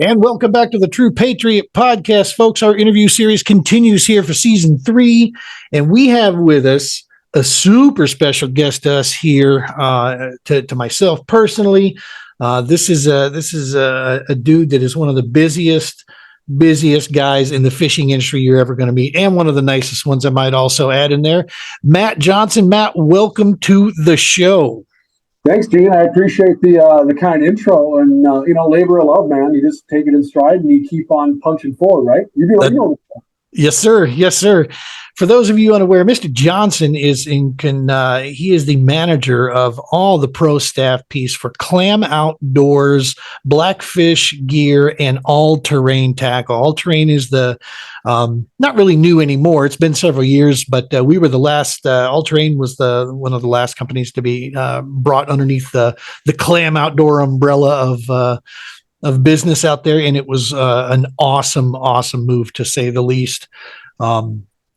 And welcome back to the True Patriot podcast, folks. Our interview series continues here for season 3, and we have with us a super special guest to us here, to myself personally. This is a dude that is one of the busiest guys in the fishing industry you're ever going to meet, and one of the nicest ones, I might also add in there. Matt Johnson. Matt, welcome to the show. Thanks, Gene. I appreciate the kind intro and labor of love, man. You just take it in stride and you keep on punching forward, right? Yes, sir. Yes, sir. For those of you unaware, Mr. Johnson is he is the manager of all the pro staff piece for Clam Outdoors, BlackFish Gear, and All Terrain Tackle. All Terrain is the not really new anymore. It's been several years, but we were the last. All Terrain was one of the last companies to be brought underneath the Clam Outdoor umbrella of business out there, and it was an awesome move, to say the least.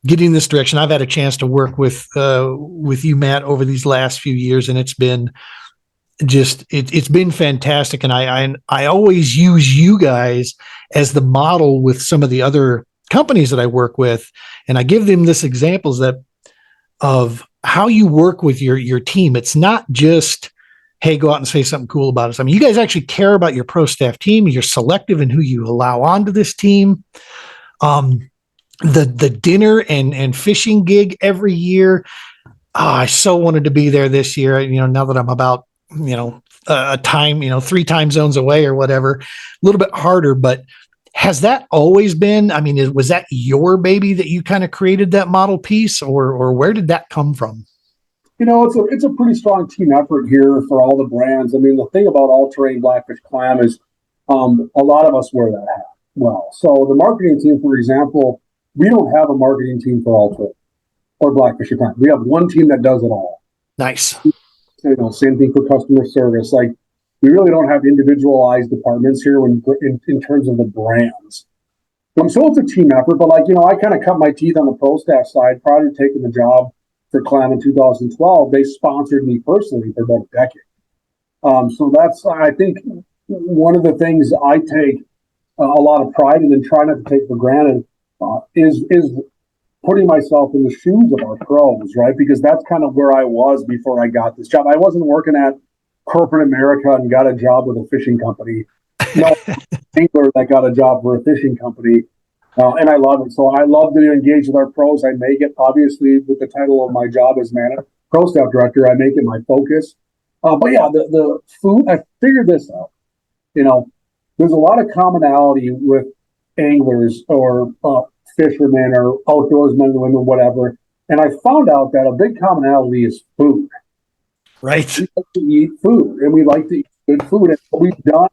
Getting this direction, I've had a chance to work with you, Matt, over these last few years, and it's been it's been fantastic. And I always use you guys as the model with some of the other companies that I work with, and I give them this examples of how you work with your team. It's not just, hey, go out and say something cool about us. I mean, you guys actually care about your pro staff team. You're selective in who you allow onto this team. The dinner and fishing gig every year. I so wanted to be there this year. Now that I'm about, a time, 3 time zones away or whatever, a little bit harder, but has that always been, was that your baby that you kind of created that model piece, or where did that come from? It's a pretty strong team effort here for all the brands. I mean, the thing about All Terrain Blackfish Clam is a lot of us wear that hat well. So the marketing team, for example, we don't have a marketing team for All Terrain or Blackfish Clam. We have one team that does it all. Nice. Same thing for customer service. Like, we really don't have individualized departments here in terms of the brands. So it's a team effort, but I kind of cut my teeth on the pro staff side prior to taking the job for Clam in 2012. They sponsored me personally for about a decade. So that's, I think, one of the things I take a lot of pride in and try not to take for granted is putting myself in the shoes of our pros, right? Because that's kind of where I was before I got this job. I wasn't working at corporate America and got a job with a fishing company. No angler that got a job for a fishing company. And I love it. So I love to engage with our pros. I make it, obviously, with the title of my job as pro staff director, I make it my focus. But yeah, the food, I figured this out. There's a lot of commonality with anglers or fishermen or outdoorsmen and women, whatever. And I found out that a big commonality is food. Right. We like to eat food, and we like to eat good food. And what we've done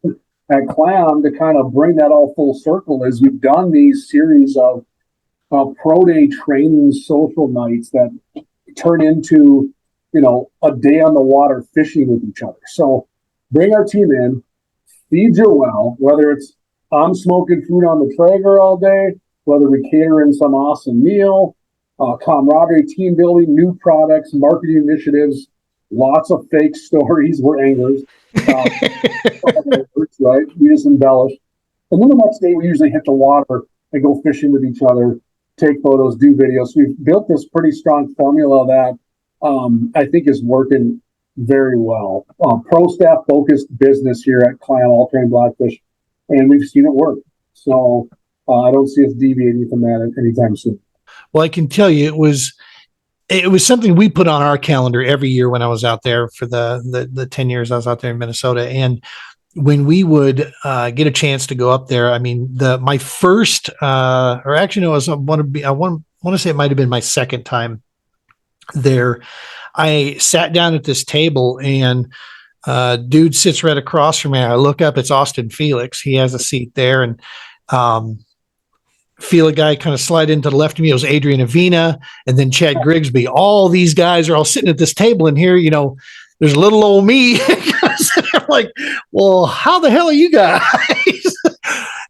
at Clam to kind of bring that all full circle is we've done these series of pro day training social nights that turn into, a day on the water fishing with each other. So bring our team in, feed you well, whether it's I'm smoking food on the Traeger all day, whether we cater in some awesome meal, camaraderie, team building, new products, marketing initiatives, lots of fake stories. We're anglers. Right? We just embellish. And then the next day, we usually hit the water and go fishing with each other, take photos, do videos. So we've built this pretty strong formula that I think is working very well. Pro staff focused business here at Clam, All Terrain Blackfish, and we've seen it work. So I don't see us deviating from that anytime soon. Well, I can tell you it was something we put on our calendar every year when I was out there for the 10 years I was out there in Minnesota. And when we would get a chance to go up there, my first, or actually, no, I want to say it might've been my second time there. I sat down at this table, and dude sits right across from me. I look up, it's Austin Felix. He has a seat there, and feel a guy kind of slide into the left of me. It was Adrian Avina and then Chad Grigsby. All these guys are all sitting at this table, and here, there's little old me. I'm like, well, how the hell are you guys?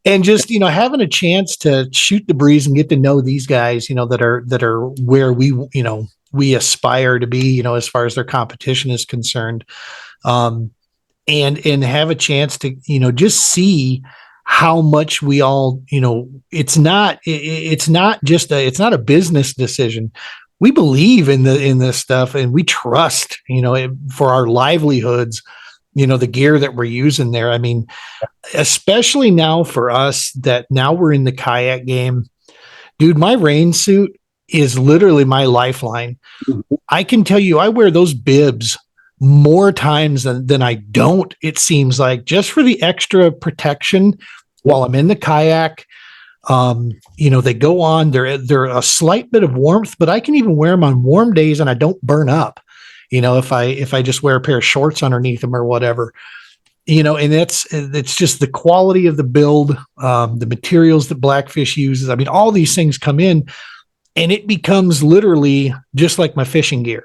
And just, having a chance to shoot the breeze and get to know these guys, that are where we aspire to be, as far as their competition is concerned. And have a chance to, just see how much we all, it's not it's not a business decision. We believe in this stuff, and we trust, for our livelihoods, the gear that we're using there. I mean, especially now for us that now we're in the kayak game, dude, my rain suit is literally my lifeline. I can tell you, I wear those bibs more times than I don't, it seems like, just for the extra protection while I'm in the kayak. They go on, they're a slight bit of warmth, but I can even wear them on warm days and I don't burn up, if I just wear a pair of shorts underneath them or whatever, and it's just the quality of the build, the materials that BlackFish uses. I mean, all these things come in and it becomes literally just like my fishing gear.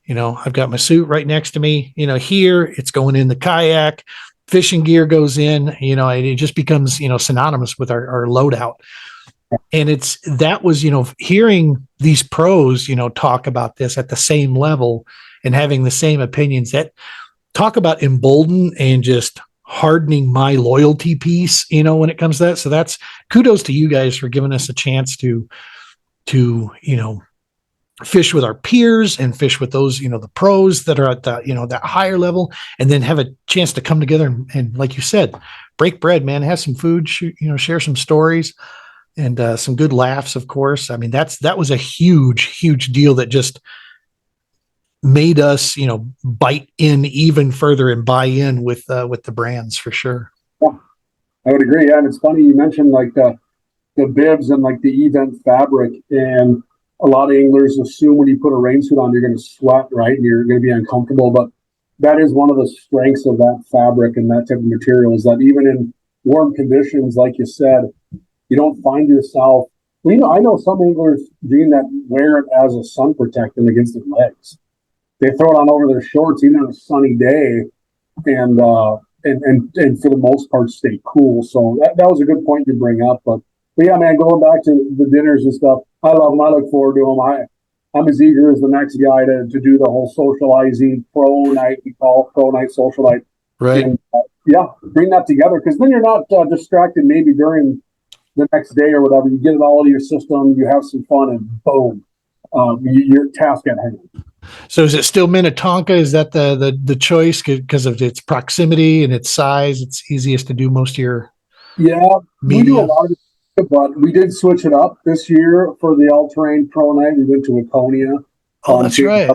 I've got my suit right next to me, here it's going in the kayak, fishing gear goes in, and it just becomes, synonymous with our loadout. And that was, hearing these pros, talk about this at the same level and having the same opinions, that talk about embolden and just hardening my loyalty piece, when it comes to that. So that's kudos to you guys for giving us a chance to fish with our peers and fish with those, the pros that are at the, that higher level, and then have a chance to come together and like you said, break bread, man, have some food, share some stories, and some good laughs, of course. I mean, that was a huge deal that just made us, bite in even further and buy in with the brands for sure. Yeah, I would agree. Yeah, and it's funny you mentioned like the bibs and like the event fabric, and a lot of anglers assume when you put a rain suit on, you're going to sweat, right? And you're going to be uncomfortable. But that is one of the strengths of that fabric and that type of material, is that even in warm conditions, like you said, you don't find yourself. I know some anglers, Gene, that wear it as a sun protectant against their legs. They throw it on over their shorts even on a sunny day, and for the most part stay cool. So that was a good point to bring up. But yeah, man, going back to the dinners and stuff, I love them. I look forward to them. I'm as eager as the next guy to do the whole socializing pro night. We call it pro night, social night. Right. And bring that together, because then you're not distracted maybe during the next day or whatever. You get it all out of your system, you have some fun, and boom, your task at hand. So is it still Minnetonka? Is that the choice because of its proximity and its size? It's easiest to do most of your media? We do a lot of it. But we did switch it up this year for the all-terrain pro night. We went to Laconia. Oh, that's right.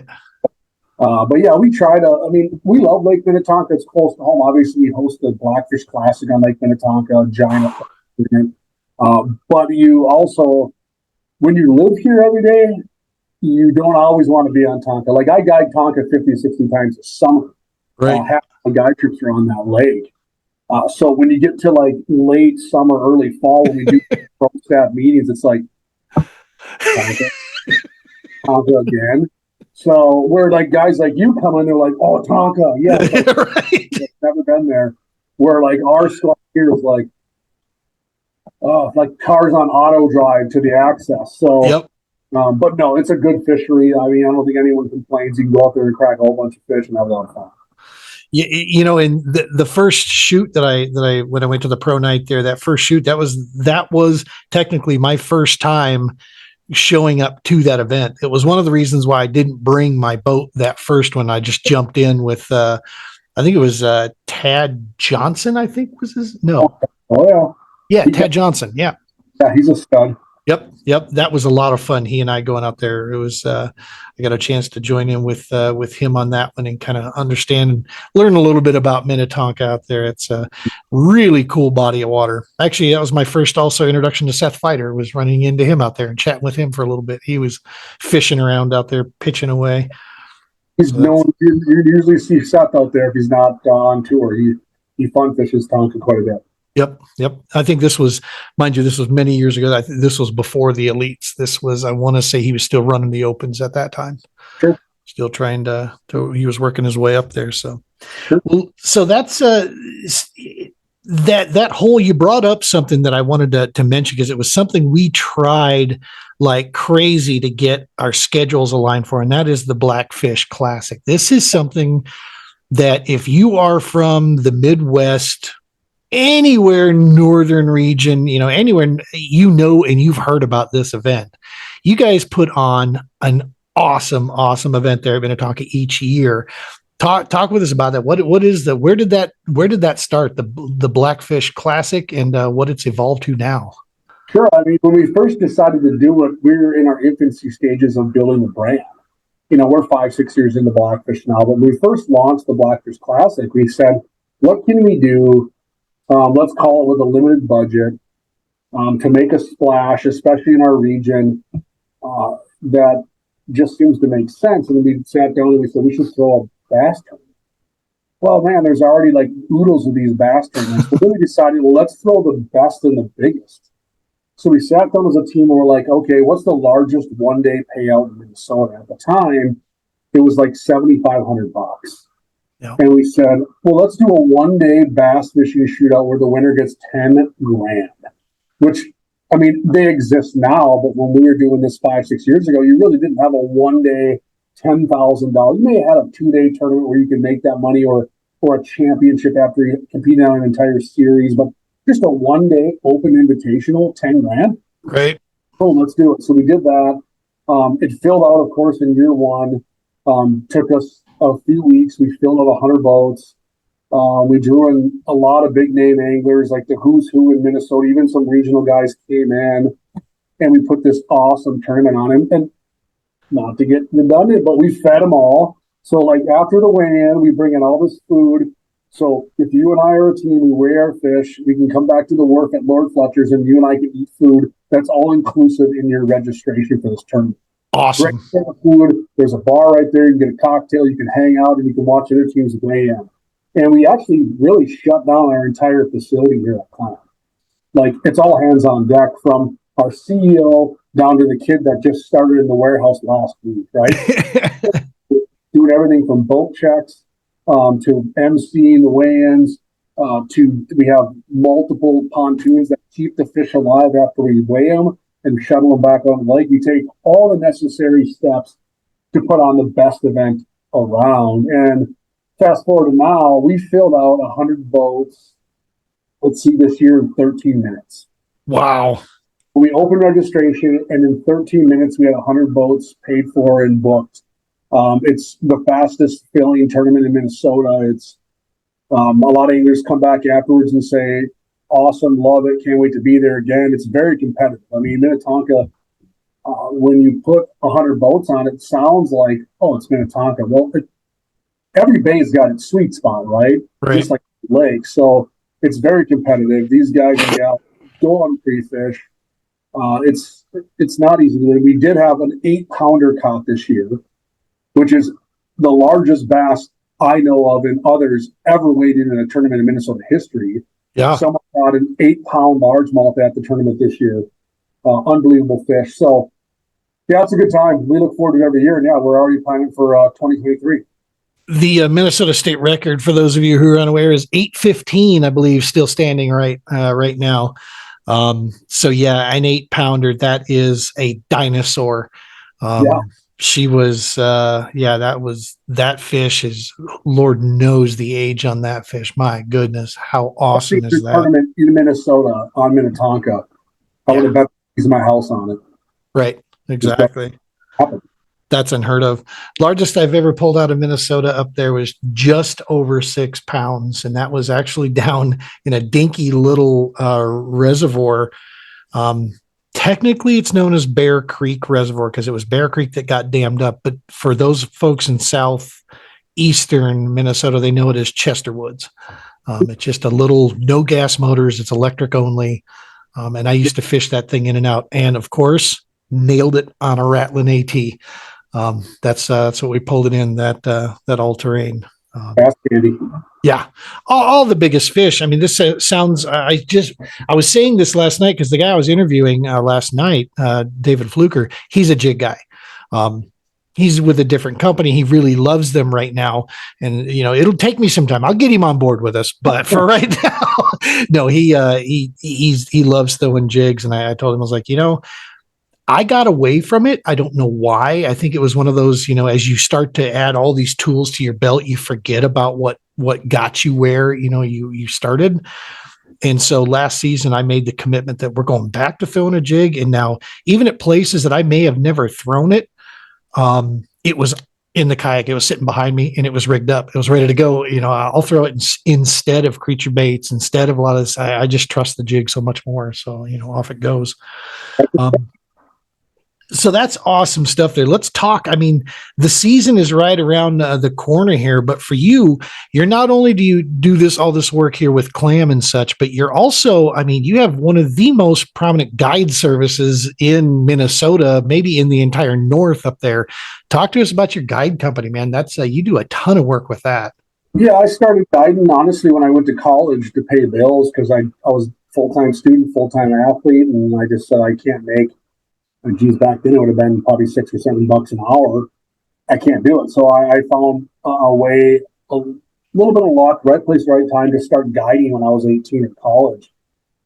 But yeah, we try to. I mean, we love Lake Minnetonka. It's close to home. Obviously, we host the BlackFish Classic on Lake Minnetonka, giant event. But you also, when you live here every day, you don't always want to be on Tonka. Like I guide Tonka 50, 60 times a summer. Right. Half my guide trips are on that lake. So when you get to like late summer, early fall, when we do pro staff meetings, it's like Tonka again. So where like guys like you come in, they're like, "Oh, Tonka, yeah, like, right. never been there." Where like our stuff here is like, like cars on auto drive to the access. So, yep. But no, it's a good fishery. I mean, I don't think anyone complains. You can go out there and crack a whole bunch of fish and have a lot of fun. And the first shoot that I when I went to the pro night there, that first shoot, that was technically my first time showing up to that event. It was one of the reasons why I didn't bring my boat that first one. I just jumped in with I think it was Tad Johnson, I think was his Tad Johnson. Yeah, he's a stud. Yep. That was a lot of fun. He and I going out there. It was, I got a chance to join in with him on that one and kind of understand and learn a little bit about Minnetonka out there. It's a really cool body of water. Actually, that was my first also introduction to Seth Fighter, was running into him out there and chatting with him for a little bit. He was fishing around out there, pitching away. You usually see Seth out there if he's not on tour. He fun fishes Tonka quite a bit. Yep. I think this was, mind you, this was many years ago. I think this was before the elites. This was, I want to say he was still running the opens at that time. Sure. Still trying to he was working his way up there. So, sure. Well, so that's that whole, you brought up something that I wanted to mention, because it was something we tried like crazy to get our schedules aligned for. And that is the BlackFish Classic. This is something that if you are from the Midwest anywhere northern region, anywhere, and you've heard about this event. You guys put on an awesome event there at Minnetonka each year. Talk with us about that. What is where did that start? The Blackfish Classic, and what it's evolved to now. Sure. I mean, when we first decided to do it, we were in our infancy stages of building the brand. We're 5-6 years into Blackfish now, but when we first launched the Blackfish Classic, we said, what can we do? Let's call it with a limited budget to make a splash, especially in our region, that just seems to make sense. And we sat down and we said, we should throw a bass tournament. Well, man, there's already like oodles of these bass tournaments. But then we decided, well, let's throw the best and the biggest. So we sat down as a team and we're like, okay, what's the largest one-day payout in Minnesota? At the time, it was like $7,500. Yeah. And we said, well, let's do a one-day bass fishing shootout where the winner gets $10,000, which, I mean, they exist now, but when we were doing this 5-6 years ago, you really didn't have a one-day $10,000. You may have had a 2-day tournament where you can make that money or a championship after you compete on an entire series, but just a one-day open invitational, $10,000. Right. Oh, let's do it. So we did that. It filled out, of course, in year one. Took us a few weeks. We filled out 100 boats. We drew in a lot of big-name anglers, like the who's who in Minnesota. Even some regional guys came in, and we put this awesome tournament on him. And not to get redundant, but we fed them all. So, like, after the weigh-in, we bring in all this food. So if you and I are a team, we weigh our fish, we can come back to the wharf at Lord Fletcher's and you and I can eat food. That's all inclusive in your registration for this tournament. Awesome. Food. There's a bar right there. You can get a cocktail, you can hang out, and you can watch other teams weigh in. And we actually really shut down our entire facility here at Clam. Like, it's all hands on deck, from our CEO down to the kid that just started in the warehouse last week, right? Doing everything from boat checks to emceeing the weigh-ins, we have multiple pontoons that keep the fish alive after we weigh them and shuttle them back on the lake. We take all the necessary steps to put on the best event around. And fast forward to now, we filled out 100 boats, let's see, this year in 13 minutes. Wow. We opened registration, and in 13 minutes, we had 100 boats paid for and booked. It's the fastest filling tournament in Minnesota. It's a lot of anglers come back afterwards and say, awesome, love it, can't wait to be there again. It's very competitive. I mean, Minnetonka, when you put 100 boats on it, sounds like, oh, it's Minnetonka. Well, every bay's got its sweet spot, right? Just like the lake. So it's very competitive. These guys and gals go on pre-fish. It's not easy to do. We did have an 8-pounder caught this year, which is the largest bass I know of and others ever weighed in a tournament in Minnesota history. Yeah. Someone caught an 8-pound largemouth at the tournament this year. Unbelievable fish. So, yeah, it's a good time. We look forward to it every year. And, yeah, we're already planning for 2023. The Minnesota state record, for those of you who are unaware, is 8:15, I believe, still standing right now. So, yeah, an 8-pounder, that is a dinosaur. Yeah. She was, that fish is, Lord knows the age on that fish. My goodness, how awesome is that? Tournament in Minnesota on Minnetonka. I would have bet he's my house on it. Right, exactly. That's unheard of. Largest I've ever pulled out of Minnesota up there was just over 6 pounds, and that was actually down in a dinky little reservoir. Technically, it's known as Bear Creek Reservoir because it was Bear Creek that got dammed up. But for those folks in southeastern Minnesota, they know it as Chester Woods. It's just a little, no gas motors. It's electric only. And I used to fish that thing in and out. And, of course, nailed it on a Rattling AT. That's what we pulled it in, that all-terrain. That's handy. Yeah, all the biggest fish. I mean, this sounds. I was saying this last night because the guy I was interviewing last night, David Fluker, he's a jig guy. He's with a different company. He really loves them right now, and it'll take me some time. I'll get him on board with us, but for right now, no, he loves throwing jigs, and I told him, I was like, I got away from it. I don't know why. I think it was one of those, as you start to add all these tools to your belt, you forget about what got you where, you started. And so last season, I made the commitment that we're going back to throwing a jig. And now, even at places that I may have never thrown it, it was in the kayak. It was sitting behind me and it was rigged up. It was ready to go. I'll throw it instead of creature baits, instead of a lot of this. I just trust the jig so much more. So, off it goes. So that's awesome stuff there. Let's talk. I mean, the season is right around the corner here, but for you, you're not only do you do all this work here with Clam and such, but you're also, I mean, you have one of the most prominent guide services in Minnesota, maybe in the entire North up there. Talk to us about your guide company, man. That's you do a ton of work with that. Yeah, I started guiding honestly when I went to college to pay bills because I was full-time student, full-time athlete, and I just said I can't make. Geez, back then it would have been probably $6 or $7 an hour. I can't do it. So I found a way, a little bit of luck, right place, right time to start guiding when I was 18 at college.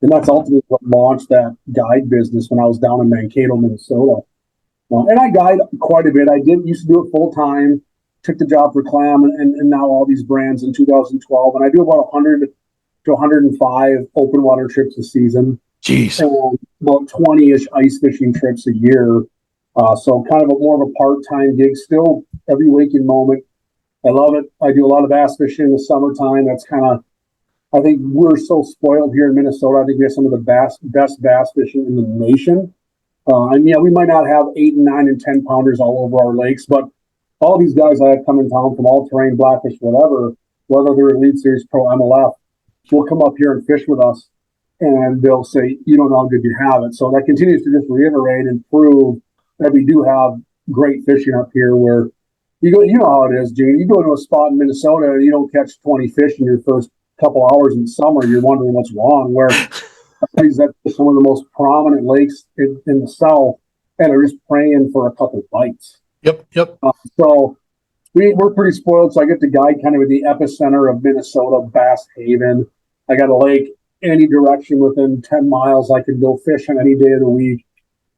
And that's ultimately what launched that guide business when I was down in Mankato, Minnesota. And I guide quite a bit. I used to do it full time, took the job for Clam and now all these brands in 2012. And I do about 100 to 105 open water trips a season. Jeez. And about 20-ish ice fishing trips a year. So kind of more of a part-time gig, still every waking moment. I love it. I do a lot of bass fishing in the summertime. That's kind of, I think we're so spoiled here in Minnesota. I think we have some of the best bass fishing in the nation. And yeah, we might not have 8 and 9 and 10 pounders all over our lakes, but all these guys I have come in town from all terrain, BlackFish, whatever, whether they're Elite Series, Pro, MLF, will come up here and fish with us. And they'll say, you don't know how good you have it. So that continues to just reiterate and prove that we do have great fishing up here where you go, how it is, Gene. You go to a spot in Minnesota and you don't catch 20 fish in your first couple hours in summer. You're wondering what's wrong. Where that's some of the most prominent lakes in the South and are just praying for a couple bites. Yep. So we're pretty spoiled. So I get to guide kind of in the epicenter of Minnesota, Bass Haven. I got a lake any direction within 10 miles. I can go fish on any day of the week.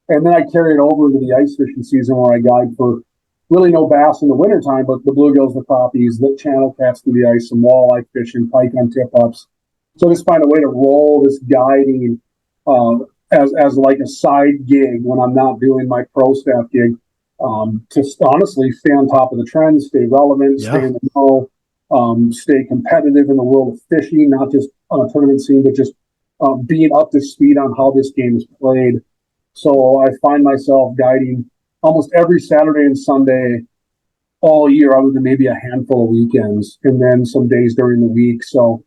And then I carry it over into the ice fishing season where I guide for really no bass in the wintertime, but the bluegills, the crappies, the channel cats through the ice, some walleye fishing, pike on tip-ups. So just find a way to roll this guiding as like a side gig when I'm not doing my pro staff gig, to honestly stay on top of the trends, stay relevant, stay in the know, stay competitive in the world of fishing, not just on a tournament scene, but just being up to speed on how this game is played. So I find myself guiding almost every Saturday and Sunday all year, other than maybe a handful of weekends, and then some days during the week. So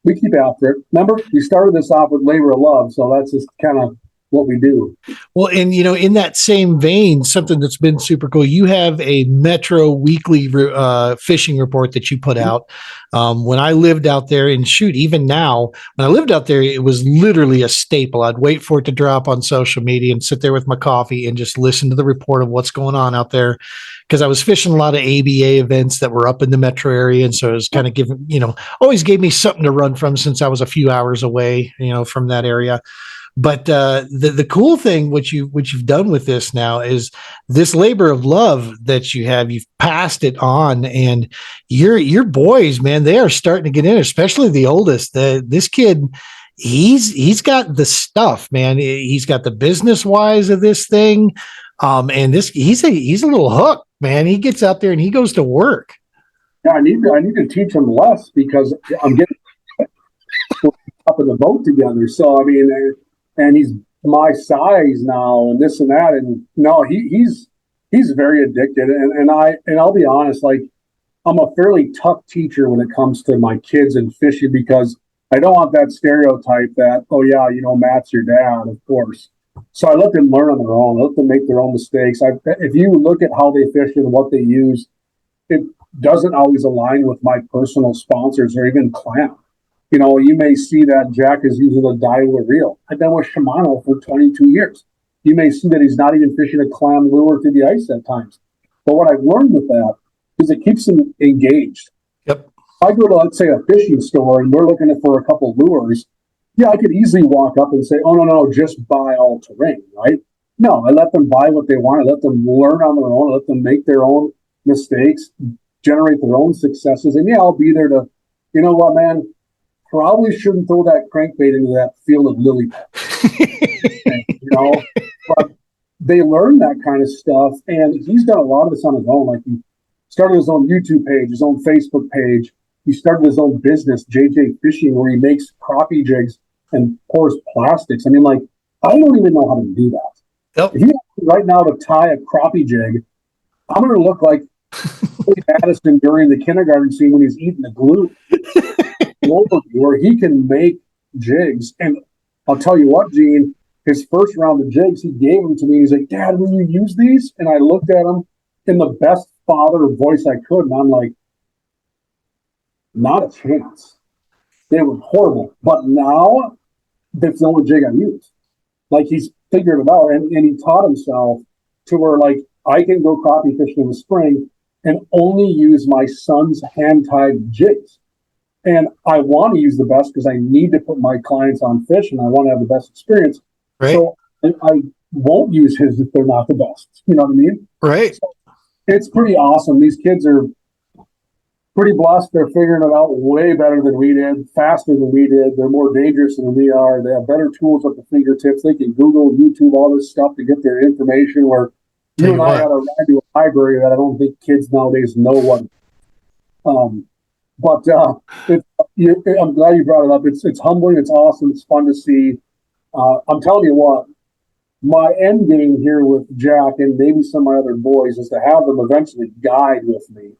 we keep after it. Remember, we started this off with labor of love, so that's just kind of what we do. Well, and in that same vein, something that's been super cool, you have a Metro weekly fishing report that you put out. When I lived out there, and shoot, even now, when I lived out there, it was literally a staple. I'd wait for it to drop on social media and sit there with my coffee and just listen to the report of what's going on out there. Because I was fishing a lot of ABA events that were up in the metro area. And so it was kind of giving, always gave me something to run from since I was a few hours away, from that area. But the cool thing, what you've done with this now, is this labor of love that you have. You've passed it on, and your boys, man, they are starting to get in. Especially the oldest. This kid, he's got the stuff, man. He's got the business wise of this thing, and he's a little hooked, man. He gets out there and he goes to work. Yeah, I need to teach him less because I'm getting up in the boat together. So I mean. And he's my size now, and this and that, and no, he's very addicted. And I'll be honest, like I'm a fairly tough teacher when it comes to my kids and fishing because I don't want that stereotype that Matt's your dad, of course. So I let them learn on their own. I let them make their own mistakes. If you look at how they fish and what they use, it doesn't always align with my personal sponsors or even Clam. You may see that Jack is using a dialer reel. I've been with Shimano for 22 years. You may see that he's not even fishing a Clam lure through the ice at times. But what I've learned with that is it keeps him engaged. Yep. I go to, let's say, a fishing store and we're looking for a couple lures. Yeah, I could easily walk up and say, oh, no, just buy all terrain, right? No, I let them buy what they want. I let them learn on their own. I let them make their own mistakes, generate their own successes. And yeah, I'll be there to, you know what, man? probably shouldn't throw that crankbait into that field of lily pads, you know, but they learn that kind of stuff. And he's done a lot of this on his own. Like he started his own YouTube page, his own Facebook page. He started his own business, JJ Fishing, where he makes crappie jigs and pours plastics. I mean, like, I don't even know how to do that. Yep. If you ask me right now to tie a crappie jig, I'm going to look like Addison during the kindergarten scene when he's eating the glue. Where he can make jigs. And I'll tell you what, Gene, his first round of jigs, he gave them to me. He's like, Dad, will you use these? And I looked at him in the best father voice I could. And I'm like, not a chance. They were horrible. But now that's the only jig I use. Like he's figured it out. And he taught himself to where like I can go crappie fishing in the spring and only use my son's hand-tied jigs. And I want to use the best because I need to put my clients on fish and I want to have the best experience. Right. So I won't use his if they're not the best. You know what I mean? Right. So it's pretty awesome. These kids are pretty blessed. They're figuring it out way better than we did, faster than we did. They're more dangerous than we are. They have better tools at the fingertips. They can Google, YouTube, all this stuff to get their information where you and I had to ride to a library that I don't think kids nowadays know what. But I'm glad you brought it up. It's humbling. It's awesome. It's fun to see. I'm telling you what, my end game here with Jack and maybe some of my other boys is to have them eventually guide with me.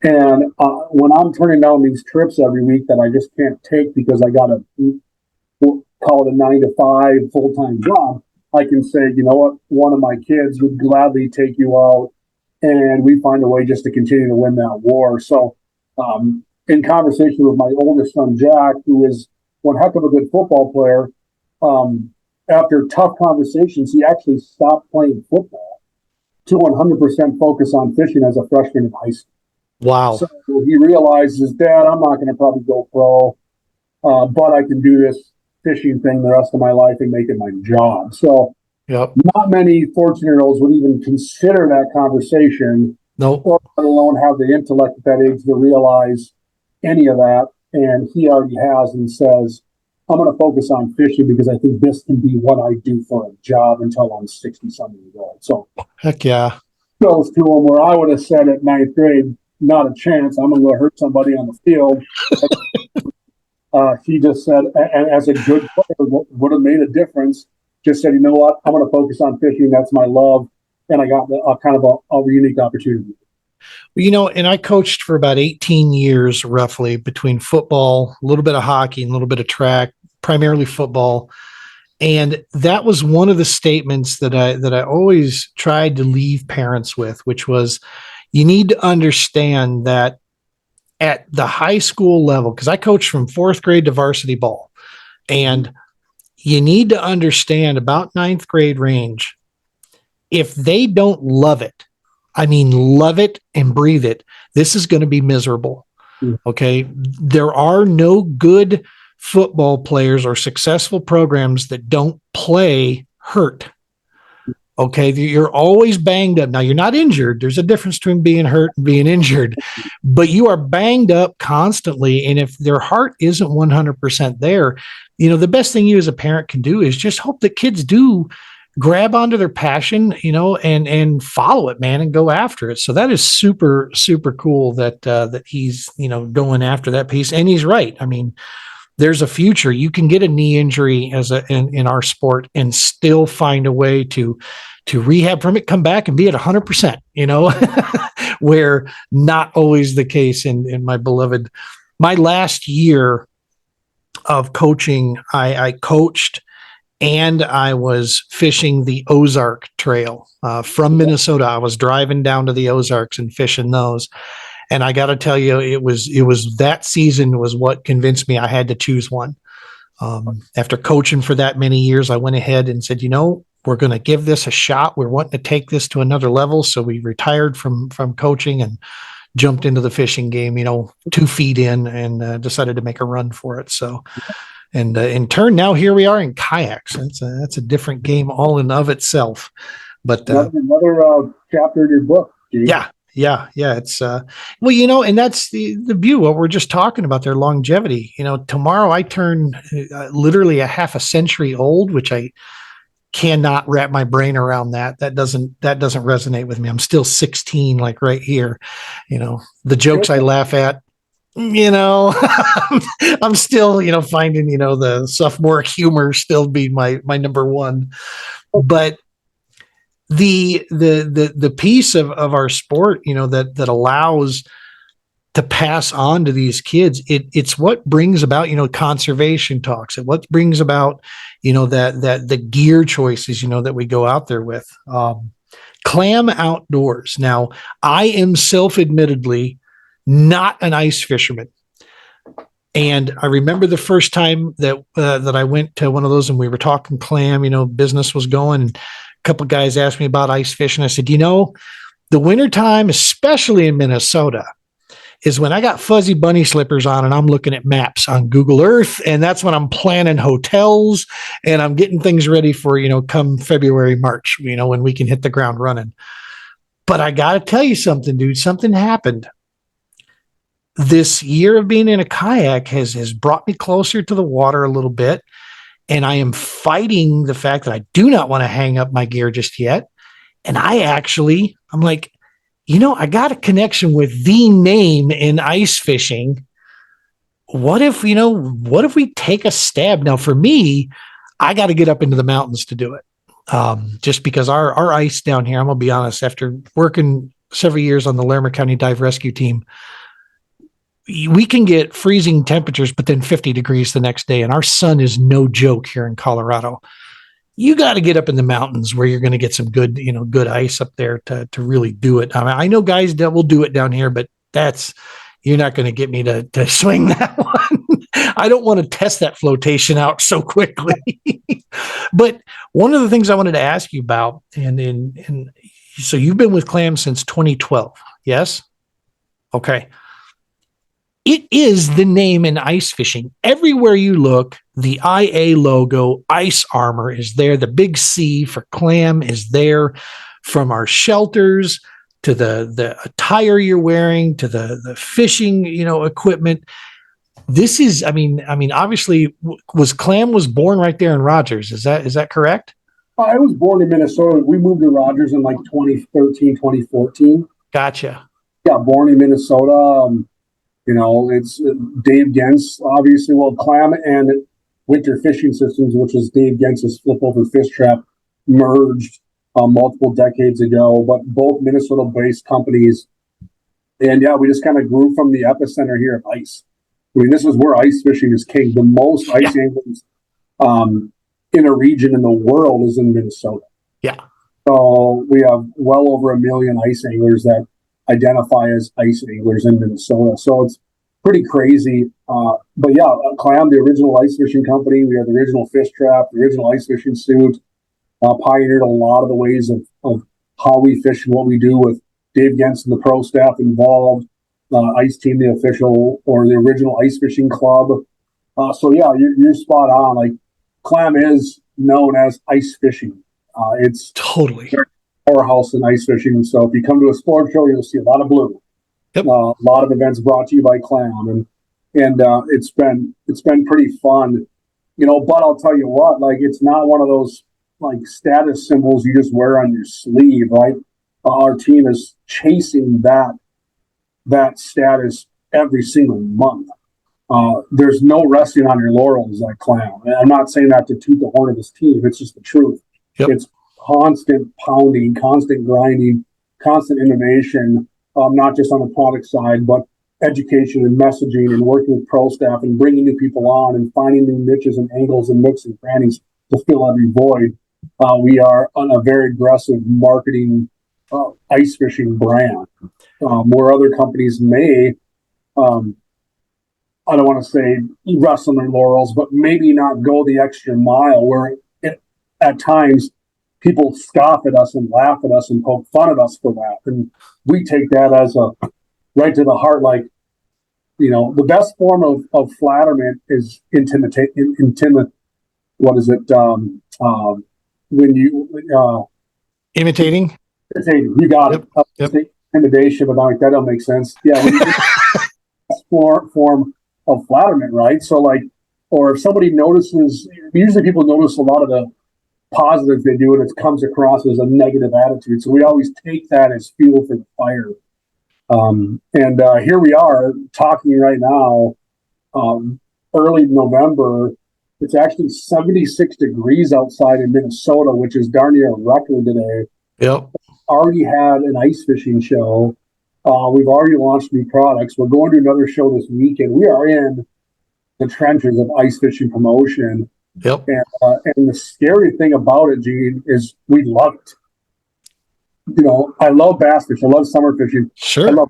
And when I'm turning down these trips every week that I just can't take because I got to call it a 9-to-5 full-time job, I can say, you know what, one of my kids would gladly take you out, and we find a way just to continue to win that war. So, in conversation with my oldest son, Jack, who is one heck of a good football player, after tough conversations, he actually stopped playing football to 100% focus on fishing as a freshman in high school. Wow. So he realizes, Dad, I'm not going to probably go pro, but I can do this fishing thing the rest of my life and make it my job. So not many 14-year-olds would even consider that conversation. Nope. Or let alone have the intellect at that age to realize any of that. And he already has and says, I'm going to focus on fishing because I think this can be what I do for a job until I'm 60-something years old. So heck yeah. Goes to him where I would have said at ninth grade, not a chance. I'm going to go hurt somebody on the field. He just said, and as a good player, would have made a difference. Just said, you know what? I'm going to focus on fishing. That's my love. And I got a kind of a unique opportunity. You know, and I coached for about 18 years, roughly, between football, a little bit of hockey, and a little bit of track, primarily football. And that was one of the statements that I always tried to leave parents with, which was, you need to understand that at the high school level, because I coached from fourth grade to varsity ball, and you need to understand about ninth grade range, if they don't love it, I mean, love it and breathe it, this is going to be miserable. Okay. There are no good football players or successful programs that don't play hurt. Okay. You're always banged up. Now, you're not injured. There's a difference between being hurt and being injured, but you are banged up constantly. And if their heart isn't 100% there, you know, the best thing you as a parent can do is just hope that kids do grab onto their passion, you know, and follow it, man, and go after it. So that is super, super cool that he's, you know, going after that piece. And he's right. I mean, there's a future. You can get a knee injury in our sport and still find a way to rehab from it, come back and be at 100%, you know, where not always the case in my last year of coaching, I coached and I was fishing the Ozark Trail from Minnesota. I was driving down to the Ozarks and fishing those. And I got to tell you, it was that season was what convinced me I had to choose one. After coaching for that many years, I went ahead and said, you know, we're going to give this a shot. We're wanting to take this to another level. So we retired from coaching and jumped into the fishing game, you know, 2 feet in, and decided to make a run for it. So, and in turn, now here we are in kayaks. That's a different game all in of itself. But another chapter in your book, Gene. Yeah. Yeah. Yeah. It's, well, and that's the beauty, what we're just talking about, their longevity. Tomorrow I turn literally a half a century old, which I cannot wrap my brain around that doesn't resonate with me. I'm still 16, like right here. The jokes I laugh at, I'm still, finding, the sophomoric humor still be my number one. But the piece of our sport, that allows to pass on to these kids, it's what brings about, conservation talks, and what brings about, that the gear choices, that we go out there with. Clam Outdoors. Now, I am self-admittedly not an ice fisherman. And I remember the first time that I went to one of those and we were talking clam, business was going. And a couple of guys asked me about ice fishing. I said, the wintertime, especially in Minnesota, is when I got fuzzy bunny slippers on and I'm looking at maps on Google Earth. And that's when I'm planning hotels and I'm getting things ready for, come February, March, when we can hit the ground running. But I got to tell you something, dude, something happened. This year of being in a kayak has brought me closer to the water a little bit. And I am fighting the fact that I do not want to hang up my gear just yet. And I'm like, I got a connection with the name in ice fishing. What if we take a stab? Now, for me, I got to get up into the mountains to do it. Just because our ice down here, I'm going to be honest, after working several years on the Larimer County Dive Rescue Team, we can get freezing temperatures, but then 50 degrees the next day. And our sun is no joke here in Colorado. You got to get up in the mountains where you're going to get some good, good ice up there to really do it. I mean, I know guys that will do it down here, but you're not going to get me to swing that one. I don't want to test that flotation out so quickly. But one of the things I wanted to ask you about, and so you've been with Clam since 2012, yes? Okay. It is the name in ice fishing. Everywhere you look, the IA logo, Ice Armor, is there. The big C for Clam is there. From our shelters to the attire you're wearing to the fishing, equipment. This is, obviously, Clam was born right there in Rogers. Is that correct? I was born in Minnesota. We moved to Rogers in like 2013, 2014. Gotcha. Yeah, born in Minnesota. It's Dave Gens, obviously. Well, Clam and Winter Fishing Systems, which was Dave Gens's flip over fish trap, merged multiple decades ago, but both Minnesota-based companies. And yeah, we just kind of grew from the epicenter here of ice. This is where ice fishing is king. The most ice anglers in a region in the world is in Minnesota. Yeah. So we have well over 1 million ice anglers that identify as ice anglers in Minnesota. So it's pretty crazy. But yeah, Clam, the original ice fishing company, we had the original fish trap, the original ice fishing suit, pioneered a lot of the ways of how we fish and what we do, with Dave Gens and the pro staff involved, Ice Team, the official or the original ice fishing club. So yeah, you're spot on. Like, Clam is known as ice fishing. It's totally powerhouse in ice fishing. So if you come to a sport show, you'll see a lot of blue. Yep. A lot of events brought to you by Clam, and it's been pretty fun, But I'll tell you what, like, it's not one of those like status symbols you just wear on your sleeve, right? Our team is chasing that status every single month. There's no resting on your laurels like Clam. And I'm not saying that to toot the horn of this team. It's just the truth. Yep. It's constant pounding, constant grinding, constant innovation, not just on the product side, but education and messaging and working with pro staff and bringing new people on and finding new niches and angles and nooks and crannies to fill every void. We are on a very aggressive marketing ice fishing brand, where other companies may, I don't want to say rest on their laurels, but maybe not go the extra mile, where at times people scoff at us and laugh at us and poke fun at us for that. And we take that as a right to the heart. Like, the best form of flatterment is what is it? When you imitating. You got it. Yep. intimidation, but like that don't make sense. Yeah, when you get form of flatterment, right? So like, or if somebody notices, usually people notice a lot of the positives they do, and it comes across as a negative attitude. So we always take that as fuel for the fire. And here we are talking right now, early November. It's actually 76 degrees outside in Minnesota, which is darn near a record today. Yep. Already had an ice fishing show. We've already launched new products. We're going to another show this weekend. We are in the trenches of ice fishing promotion. Yep. And the scary thing about it, Gene, is we love it. You know, I love bass fish. I love summer fishing. Sure.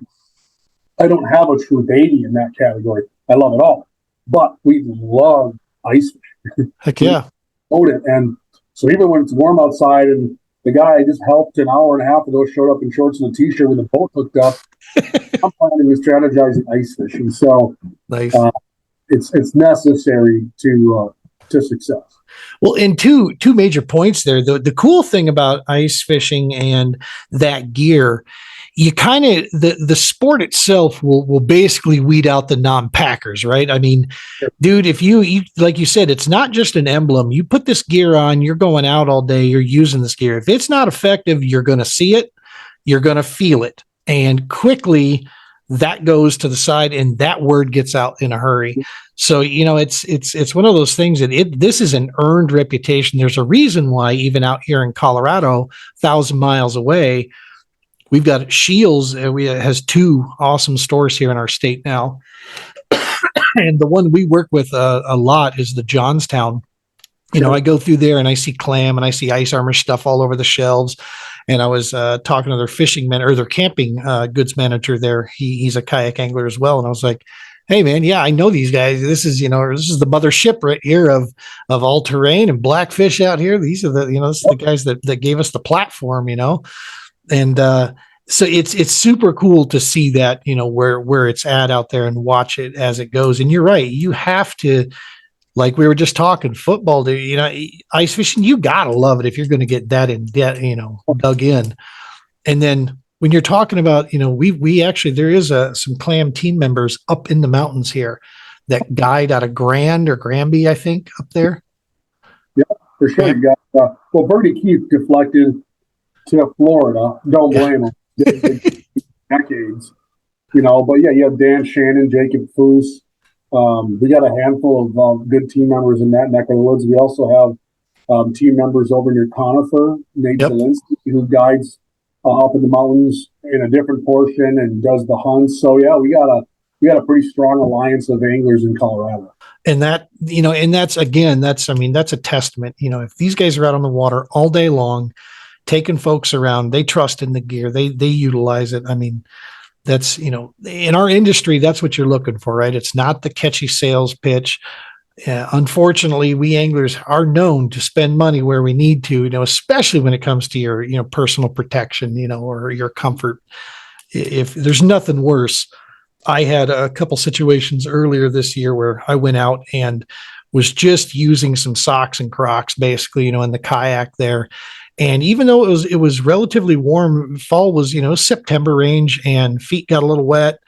I don't have a true baby in that category. I love it all. But we love ice fishing. Heck yeah. Own it. And so even when it's warm outside and the guy I just helped an hour and a half ago showed up in shorts and a t-shirt with the boat hooked up, I'm planning to strategizing ice fishing. So Nice. It's necessary to success. Well, and two major points there. The cool thing about ice fishing and that gear, you kind of the sport itself will basically weed out the non-packers, right? I mean, dude, if you like you said, it's not just an emblem. You put this gear on, you're going out all day, you're using this gear. If it's not effective, you're going to see it, you're going to feel it, and quickly that goes to the side, and that word gets out in a hurry. So, you know, it's one of those things that this is an earned reputation. There's a reason why even out here in Colorado, 1,000 miles away, we've got Shields. We has 2 awesome stores here in our state now. And the one we work with a lot is the Johnstown. You know, I go through there and I see Clam and I see Ice Armor stuff all over the shelves. And I was talking to their fishing man or their camping goods manager there. He's a kayak angler as well. And I was like, hey man, yeah, I know these guys. This is the mothership right here of all terrain and BlackFish out here. These are this is the guys that gave us the platform, and so it's super cool to see that, where it's at out there and watch it as it goes. And you're right. You have to, like we were just talking football, ice fishing, you got to love it if you're going to get that in debt, dug in. And then when you're talking about, we actually, there is some Clam team members up in the mountains here that guide out of Grand or Granby, I think, up there. Yeah, for sure. You got, Bertie Keith deflected to Florida. Don't blame him. Decades, but yeah, you have Dan Shannon, Jacob Foose. We got a handful of good team members in that neck of the woods. We also have team members over near Conifer, Nate Zielinski, who guides up in the mountains in a different portion and does the hunts. So yeah, we got a pretty strong alliance of anglers in Colorado. And that, and that's a testament. If these guys are out on the water all day long, taking folks around, they trust in the gear, they utilize it. I mean, that's, in our industry, that's what you're looking for, right? It's not the catchy sales pitch. Unfortunately, we anglers are known to spend money where we need to, especially when it comes to your, personal protection, or your comfort. If there's nothing worse, I had a couple situations earlier this year where I went out and was just using some socks and Crocs, basically, in the kayak there. And even though it was relatively warm, fall was, September range, and feet got a little wet.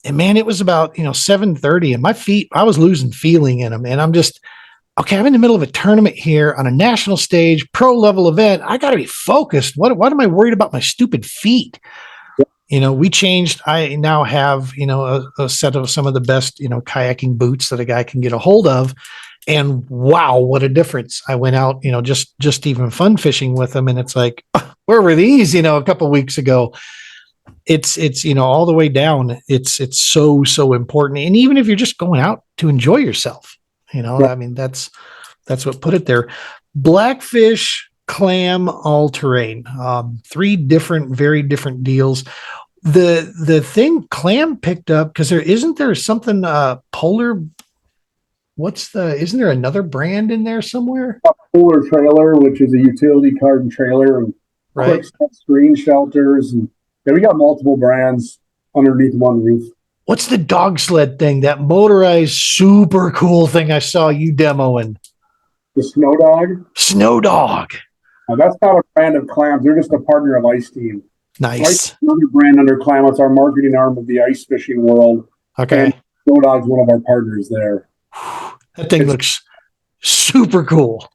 And man, it was about, 7:30, and my feet, I was losing feeling in them. And I'm just, okay, I'm in the middle of a tournament here on a national stage, pro level event. I got to be focused. What am I worried about my stupid feet? We changed. I now have, a set of some of the best, kayaking boots that a guy can get a hold of. And wow, what a difference. I went out, just even fun fishing with them. And it's like, where were these, a couple of weeks ago? It's, all the way down. It's so important. And even if you're just going out to enjoy yourself, I mean, that's what put it there. BlackFish, Clam, all terrain, 3 very different deals. The thing Clam picked up, because isn't there something, Polar, isn't there another brand in there somewhere? Polar Trailer, which is a utility cart and trailer, and quick screen shelters, and we got multiple brands underneath one roof. What's the dog sled thing? That motorized, super cool thing I saw you demoing? The Snow Dog. Snow Dog. Now, that's not a brand of Clams. They're just a partner of Ice Team. Nice. Another brand under Clam. It's our marketing arm of the ice fishing world. Okay. And Snowdog's one of our partners there. That thing looks super cool.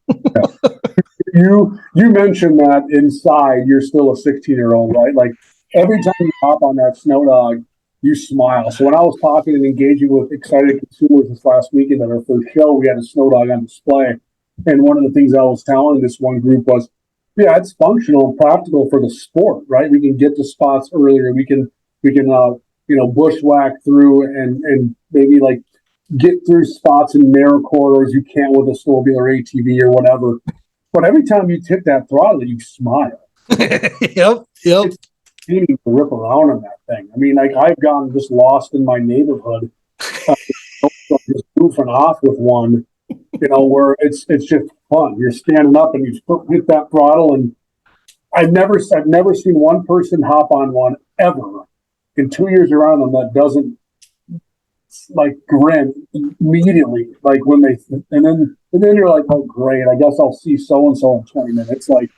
You mentioned that inside you're still a 16-year-old, right? Like every time you hop on that Snowdog, you smile. So when I was talking and engaging with excited consumers this last weekend at our first show, we had a Snowdog on display. And one of the things I was telling this one group was, yeah, it's functional and practical for the sport, right? We can get to spots earlier. We can bushwhack through and maybe like get through spots in narrow corridors you can't with a snowmobile or ATV or whatever. But every time you tip that throttle, you smile. Yep. It's easy to rip around on that thing. I mean, like I've gotten just lost in my neighborhood, just goofing off with one, where it's just fun. You're standing up and you hit that throttle, and I've never seen one person hop on one ever in 2 years around them that doesn't like grin immediately, like when they and then you're like, oh great, I guess I'll see so and so in 20 minutes. Like,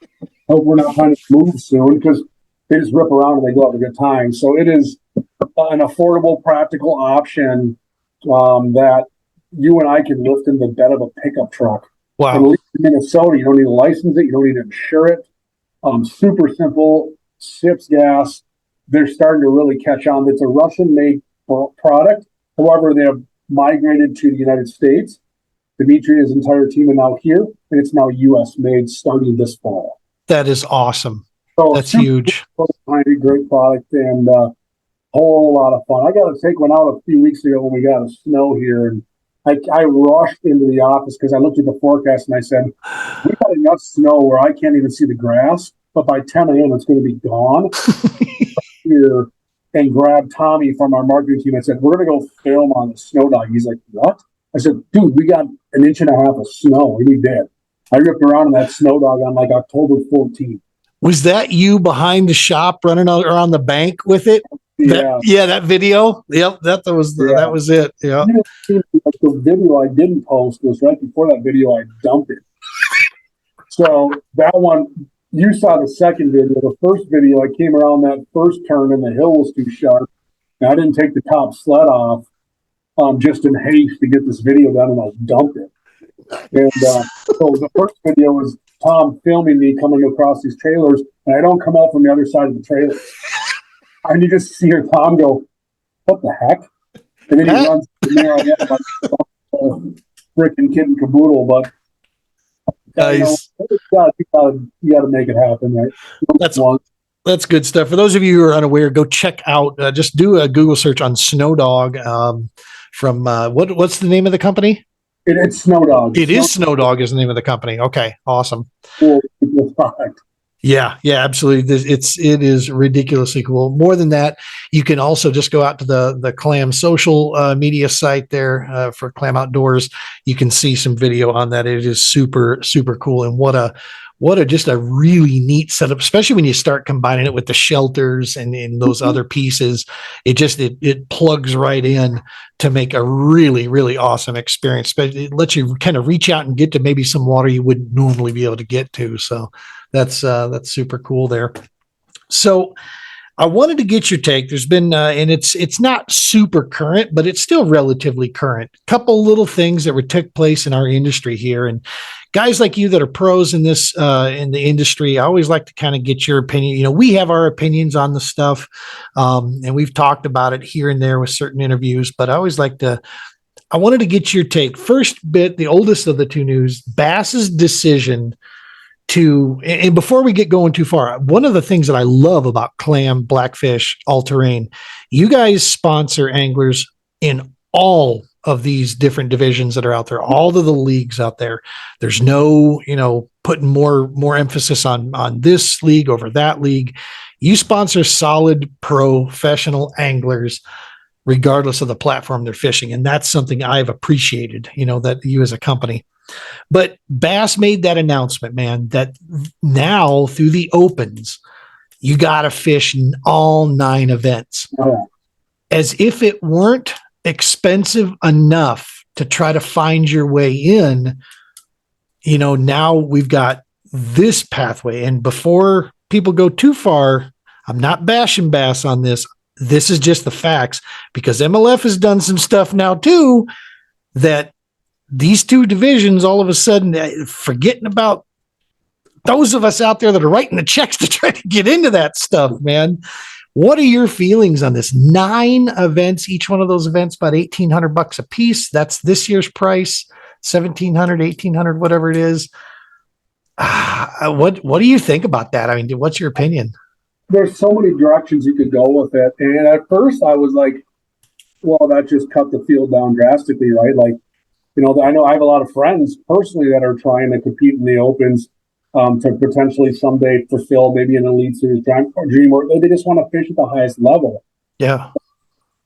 hope we're not trying to move soon, because they just rip around and they go have a good time. So it is an affordable, practical option that you and I can lift in the bed of a pickup truck. Wow. And at least in Minnesota, you don't need to license it, you don't need to insure it. Super simple, sips gas. They're starting to really catch on. It's a Russian-made product. However, they have migrated to the United States. Dimitri and his entire team are now here, and it's now U.S. made starting this fall. That is awesome. So that's huge. Great product and a whole lot of fun. I got to take one out a few weeks ago when we got a snow here, and I rushed into the office because I looked at the forecast and I said, we got enough snow where I can't even see the grass, but by 10 a.m. it's going to be gone. Here. And grabbed Tommy from our marketing team and said, we're going to go film on the Snowdog. He's like, what? I said, dude, we got an inch and a half of snow. And we did. I ripped around on that Snowdog on like October 14th. Was that you behind the shop running around the bank with it? Yeah. That video. Yep. That was it. Yeah. The video I didn't post was right before that video I dumped it. So that one, you saw the second video. The first video, I came around that first turn and the hill was too sharp. And I didn't take the top sled off just in haste to get this video done, and I dumped it. And so the first video was Tom filming me coming across these trailers, and I don't come out from the other side of the trailer. And you just see Tom go, what the heck? And then he runs from there again like freaking kid and caboodle, but nice. You got to make it happen, right? That's good stuff. For those of you who are unaware, go check out. Just do a Google search on Snowdog. From what's the name of the company? It's Snowdog. It is Snowdog is the name of the company. Okay, awesome. Cool product. Yeah, absolutely. It is ridiculously cool. More than that, you can also just go out to the Clam social media site there for Clam Outdoors. You can see some video on that. It is super, super cool. And what a just a really neat setup, especially when you start combining it with the shelters and those other pieces. It plugs right in to make a really, really awesome experience. But it lets you kind of reach out and get to maybe some water you wouldn't normally be able to get to. So that's super cool there. So I wanted to get your take. There's been, and it's not super current, but it's still relatively current. Couple little things that took place in our industry here, and guys like you that are pros in this in the industry, I always like to kind of get your opinion. We have our opinions on the stuff, and we've talked about it here and there with certain interviews. But I wanted to get your take. First bit, the oldest of the two news, Bass's decision and before we get going too far, one of the things that I love about Clam, BlackFish, All Terrain, you guys sponsor anglers in all of these different divisions that are out there, all of the leagues out there. There's no, putting more emphasis on this league over that league. You sponsor solid professional anglers, regardless of the platform they're fishing. And that's something I've appreciated, that you as a company. But Bass made that announcement, man, that now through the opens, you got to fish all 9 events. As if it weren't expensive enough to try to find your way in, now we've got this pathway. And before people go too far, I'm not bashing Bass on this. This is just the facts, because MLF has done some stuff now too, that these two divisions all of a sudden forgetting about those of us out there that are writing the checks to try to get into that stuff, man. What are your feelings on this? 9 events, each one of those events about $1,800 a piece. That's this year's price, $1,700, $1,800, whatever it is. What do you think about that? I mean, what's your opinion? There's so many directions you could go with it. And at first I was like, well, that just cut the field down drastically, right? Like, I know I have a lot of friends personally that are trying to compete in the opens to potentially someday fulfill maybe an Elite Series dream, or they just want to fish at the highest level. Yeah.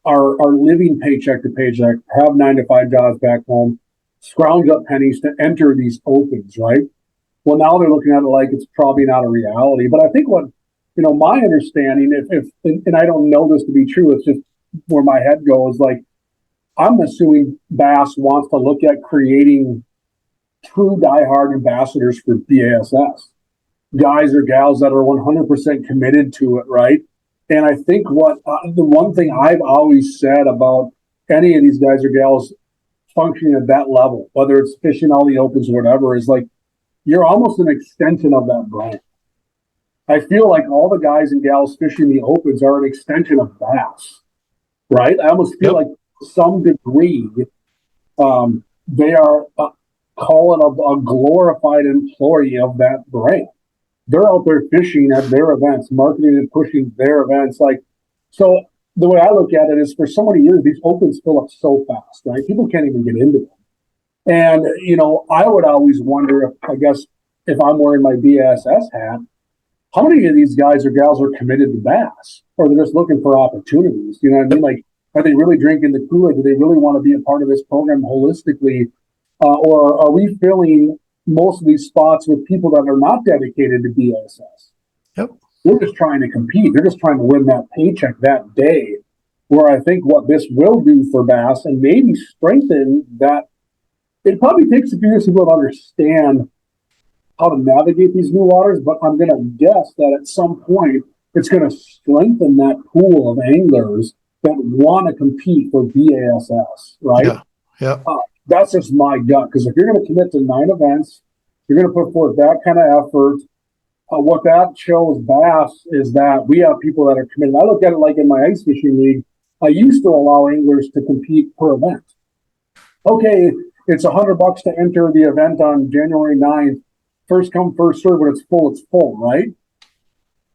Are living paycheck to paycheck, have 9-to-5 jobs back home, scrounge up pennies to enter these opens, right? Well, now they're looking at it like it's probably not a reality. But I think what, my understanding, if and I don't know this to be true, it's just where my head goes, like, I'm assuming Bass wants to look at creating true diehard ambassadors for BASS, guys or gals that are 100% committed to it, right? And I think the one thing I've always said about any of these guys or gals functioning at that level, whether it's fishing all the opens or whatever, is like, you're almost an extension of that brand. I feel like all the guys and gals fishing the opens are an extension of Bass, right? I almost feel like to some degree, they are calling a glorified employee of that brand. They're out there fishing at their events, marketing and pushing their events. So the way I look at it is, for so many years, these opens fill up so fast, right? People can't even get into them. And, I would always wonder, if I'm wearing my BASS hat, how many of these guys or gals are committed to Bass, or they're just looking for opportunities? You know what I mean? Like, are they really drinking the Kool-Aid? Do they really want to be a part of this program holistically? Or are we filling most of these spots with people that are not dedicated to BASS? Yep. They're just trying to compete. They're just trying to win that paycheck that day. Where I think what this will do for Bass, and maybe strengthen that, it probably takes a few years to go to understand how to navigate these new waters, but I'm going to guess that at some point it's going to strengthen that pool of anglers that want to compete for BASS, right? Yeah. Yeah. That's just my gut, because if you're going to commit to 9 events, you're going to put forth that kind of effort. What that shows Bass is that we have people that are committed. I look at it like in my ice fishing league, I used to allow anglers to compete per event. Okay, it's $100 to enter the event on January 9th. First come, first serve. When it's full, right?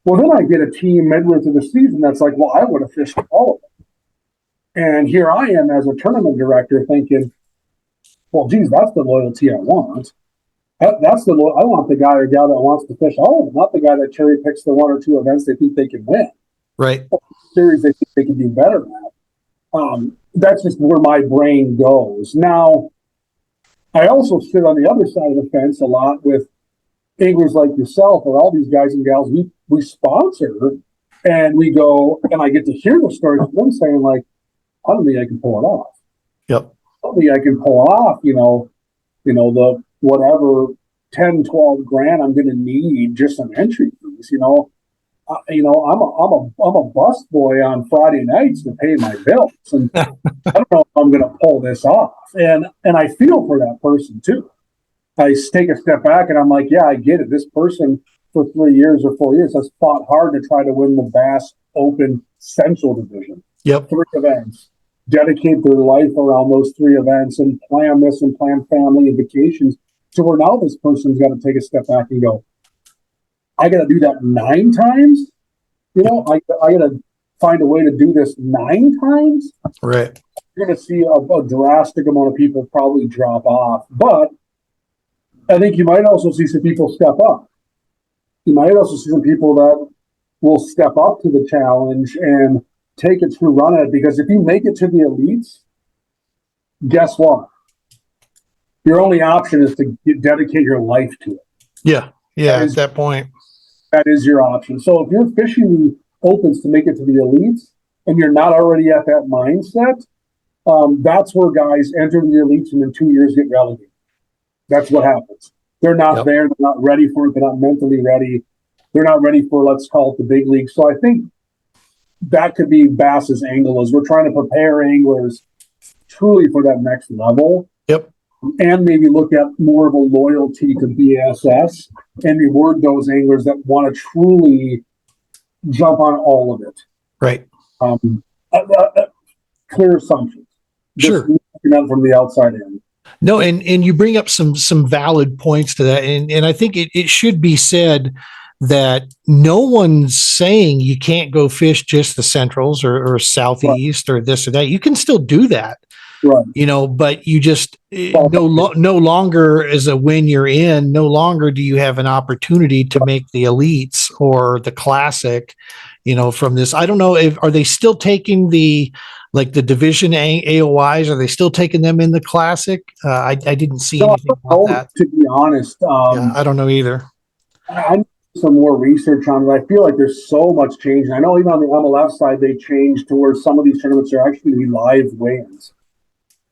Well, then I get a team midway through the season that's like, well, I would have fished all of it. And here I am as a tournament director thinking, well, geez, that's the loyalty I want. I want the guy or gal that wants to fish all of them, not the guy that cherry picks the 1 or 2 events they think they can win. Right. Series they think they can do better at. That's just where my brain goes. Now, I also sit on the other side of the fence a lot with anglers like yourself, or all these guys and gals we sponsor, and we go, and I get to hear the stories of them saying, like, I don't think I can pull it off. Yep. I don't think I can pull off, the whatever 10, 12 grand I'm going to need just on entry fees. I'm a bus boy on Friday nights to pay my bills, and I don't know if I'm going to pull this off. And I feel for that person too. I take a step back and I'm like, yeah, I get it. This person for 3 years or 4 years has fought hard to try to win the Bass Open Central Division. Yep. 3 events, dedicate their life around those 3 events, and plan this and plan family and vacations. So where now this person's got to take a step back and go, I got to do that 9 times. I got to find a way to do this 9 times. Right. You're going to see a drastic amount of people probably drop off. But I think you might also see some people step up. You might also see some people that will step up to the challenge and take a true run at it. Because if you make it to the elites, guess what? Your only option is to dedicate your life to it. Yeah. Yeah. At that point. That is your option. So if you're fishing the opens to make it to the elites and you're not already at that mindset, that's where guys enter the elites and in 2 years get relegated. That's what happens. They're not there. They're not ready for it. They're not mentally ready. they're not ready for, let's call it the big league. So I think that could be Bass's angle, is we're trying to prepare anglers truly for that next level. Yep. And maybe look at more of a loyalty to BSS and reward those anglers that want to truly jump on all of it. Right. Clear assumptions. Sure. From the outside in. No, and you bring up some valid points to that. And I think it should be said that no one's saying you can't go fish just the centrals or southeast or this or that. You can still do that. Right. You know, but you just no longer as a win you're in, no longer do you have an opportunity to make the elites or the classic, you know, from this. I don't know are they still taking the division AOIs? Are they still taking them in the classic? I didn't see anything about that. To be honest, yeah, I don't know either. I need some more research on it. I feel like there's so much change. And I know even on the MLF side, they changed to where some of these tournaments are actually going to be live weigh-ins.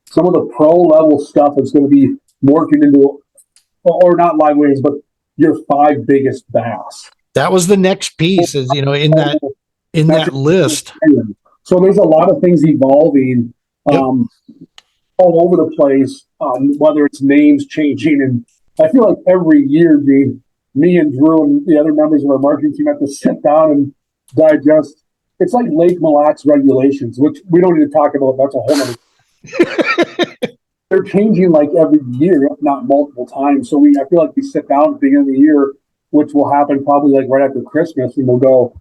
Some of the pro level stuff is going to be morphing into, or not live weigh-ins, but your 5 biggest bass. That was the next piece, is, you know, in that list. So there's a lot of things evolving all over the place, whether it's names changing. And I feel like every year, me and Drew and the other members of our marketing team have to sit down and digest. It's like Lake Mille Lacs regulations, which we don't need to talk about. That's a whole other. They're changing like every year, if not multiple times. So I feel like we sit down at the beginning of the year, which will happen probably like right after Christmas, and we'll go,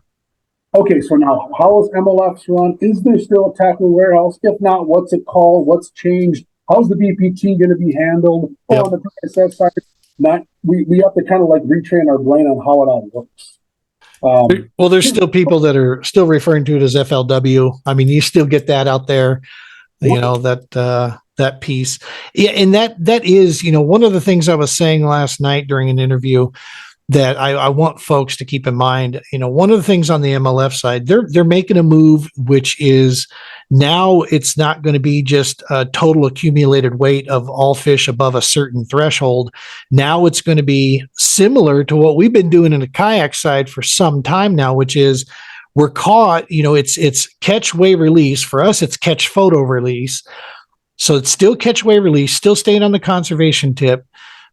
okay, so now how is MLF's run? Is there still a tackle warehouse? If not, what's it called? What's changed? How's the BPT going to be handled? On the PSS side, we have to kind of like retrain our brain on how it all works. Well, there's still people that are still referring to it as FLW. I mean, you still get that out there, you know, that piece. Yeah. And that is, you know, one of the things I was saying last night during an interview that I want folks to keep in mind. You know, one of the things on the MLF side, they're making a move, which is now it's not going to be just a total accumulated weight of all fish above a certain threshold. Now it's going to be similar to what we've been doing in the kayak side for some time now, which is we're caught, you know, it's catch, weigh, release. For us, it's catch, photo, release. So it's still catch, weigh, release, still staying on the conservation tip.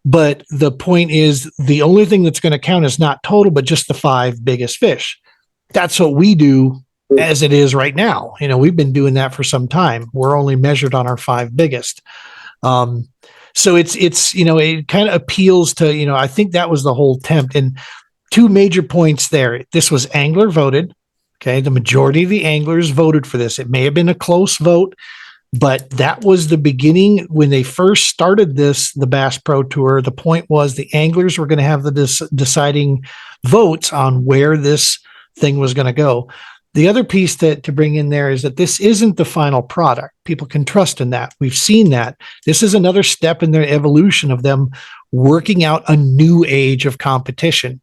But the point is, the only thing that's going to count is not total, but just the 5 biggest fish. That's what we do as it is right now. You know, we've been doing that for some time. We're only measured on our 5 biggest. So it's, you know, it kind of appeals to, you know, I think that was the whole attempt. And 2 major points there. This was angler voted. Okay. The majority of the anglers voted for this. It may have been a close vote, but that was the beginning when they first started the Bass Pro Tour. The point was the anglers were going to have the deciding votes on where this thing was going to go. The other piece to bring in there is that this isn't the final product. People can trust in that. We've seen that. This is another step in the evolution of them working out a new age of competition.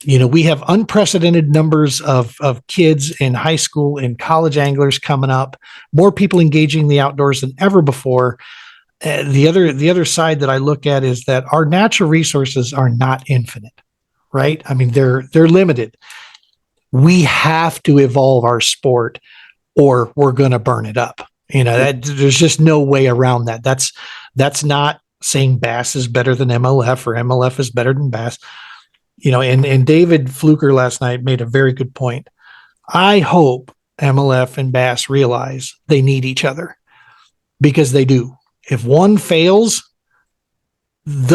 You know, we have unprecedented numbers of kids in high school and college anglers coming up, more people engaging the outdoors than ever before. The other side that I look at is that our natural resources are not infinite, right? I mean, they're limited. We have to evolve our sport or we're going to burn it up. You know, there's just no way around that. That's not saying Bass is better than MLF or MLF is better than Bass. You know, and David Fluker last night made a very good point. I hope MLF and Bass realize they need each other, because they do. If one fails,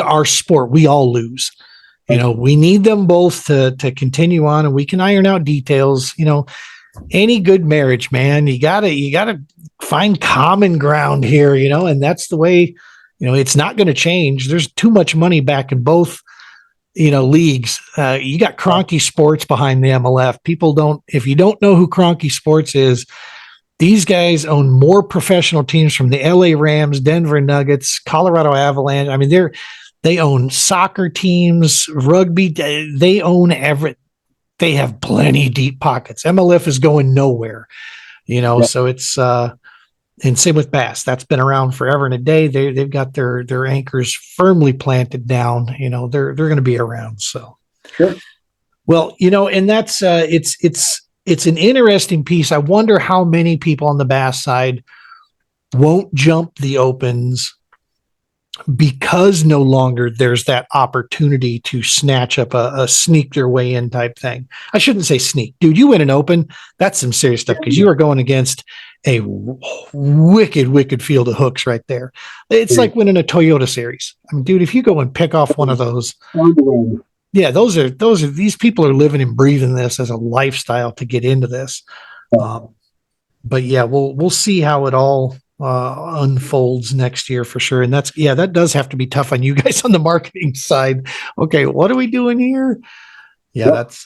our sport, we all lose. You know, we need them both to continue on, and we can iron out details. You know, any good marriage, man, you gotta find common ground here, you know, and that's the way, you know, it's not going to change. There's too much money back in both, you know, leagues. You got Kroenke Sports behind the MLF. People don't, if you don't know who Kroenke Sports is, these guys own more professional teams from the LA Rams, Denver Nuggets, Colorado Avalanche. I mean, they own soccer teams, rugby. They own they have plenty deep pockets. MLF is going nowhere, you know, so it's, and same with Bass. That's been around forever and a day. They've got their anchors firmly planted down. You know, they're going to be around. So, sure. Well, and that's it's an interesting piece. I wonder how many people on the bass side won't jump the opens because no longer there's that opportunity to snatch up a sneak their way in type thing. I shouldn't say sneak, dude. You win an open, that's some serious stuff because you are going against a wicked field of hooks right there. It's like winning a Toyota Series. I mean, dude, if you go and pick off one of those, yeah, these people are living and breathing this as a lifestyle to get into this. But yeah, we'll see how it all unfolds next year for sure. And that does have to be tough on you guys on the marketing side. Okay, what are we doing here? Yeah, that's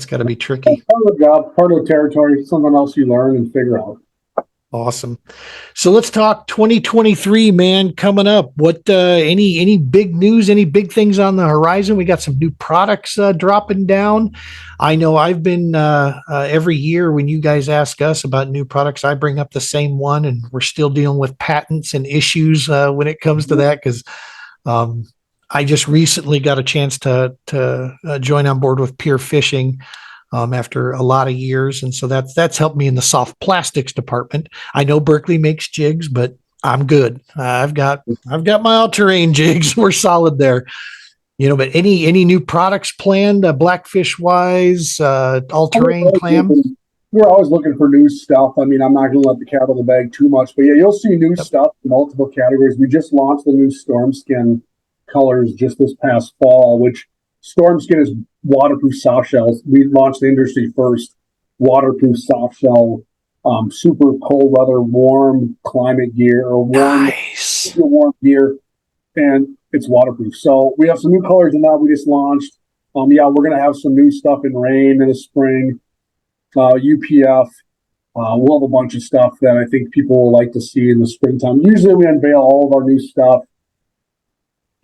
got to be tricky. Part of the job, part of the territory, something else you learn and figure out. Awesome. So let's talk 2023, man, coming up. What any big news, any big things on the horizon? We got some new products dropping down. I know I've been every year when you guys ask us about new products, I bring up the same one, and we're still dealing with patents and issues when it comes to that because I just recently got a chance to join on board with Pure Fishing. After a lot of years. And so that's helped me in the soft plastics department. I know Berkeley makes jigs, but I'm good. I've got my all-terrain jigs. We're solid there. But any new products planned, BlackFish wise, all-terrain clam? We're always looking for new stuff. I mean, I'm not going to let the cat out of the bag too much, but yeah, you'll see new stuff in multiple categories. We just launched the new Storm Skin colors just this past fall, which Storm Skin is waterproof soft shells. We launched the industry first waterproof soft shell, super cold weather, warm climate gear or warm gear, and it's waterproof. So we have some new colors in that we just launched. We're going to have some new stuff in rain in the spring, UPF. We'll have a bunch of stuff that I think people will like to see in the springtime. Usually we unveil all of our new stuff.